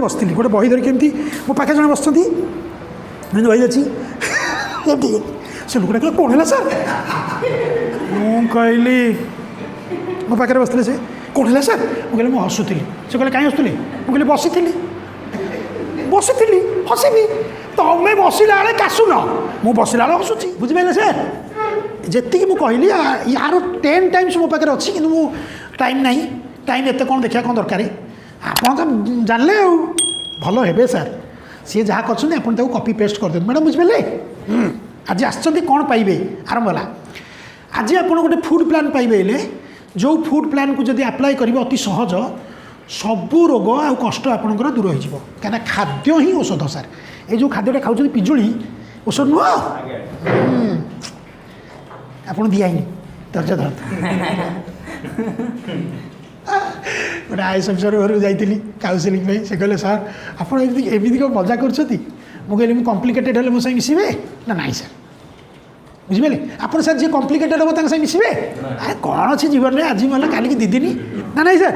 बसती गोटे बही धरिक एमती मो पाखे जन बस बही अच्छी से लोकटा कहला कौन है सर मुझे मो पाखे बसते से कौन है सर मुझे मुझे हसुली से कहले कहीं हसुली मुझे बसी हसबी तुम्हें बसला बेले काशुन मुझे बसला बेले हसुची बुझिपारे सर जी मुझे कहली यार 10 टाइम्स मो पाखे अच्छी कि टाइम ना टाइम एत कौन देखा कौन दरकार आप तो जानले भल हे सर सी जहाँ कर कॉपी पेस्ट कर दिखाँ मैडम बुझिपारे आज आसछन्ति कौन पाइबे आरंभ है आज आप गोटे फूड प्लान पाइबे जो फूड प्लान को जब अप्लाई करेंगे अति सहज सबू रोग आ कष्ट आपंकर दूर हो कहीं खाद्य ही औषध सर ये जो खाद्यटा खाऊँ पिजुड़ी औषध नुह आप दिखाई धैर्य धर गोटे आईएस अफिसर घर जाइली काउनसिलिंग से कहले सर आपमती कौन मजा कर मुझे कम्प्लिकेटेड हेल्ले मो मिसबे ना नाई सर बुझिपारे आप सर जी कम्प्लिकेटेड हम तक मिसबे अरे कौन अच्छी जीवन में आज मतलब काली की दीदी ना नाई सर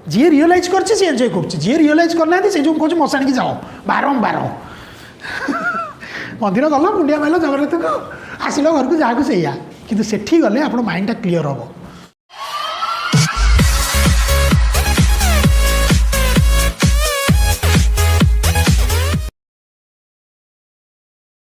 जी रियलाइज कर एंजय कर जी रियलाइज करना से जो कहूँ मशाणी की जाओ बारंबार मंदिर गल मुंडिया माइल जगन्नाथ को आसिल घर को जहाँ को सैया कि सेठी गले आप माइंडटा क्लीयर हम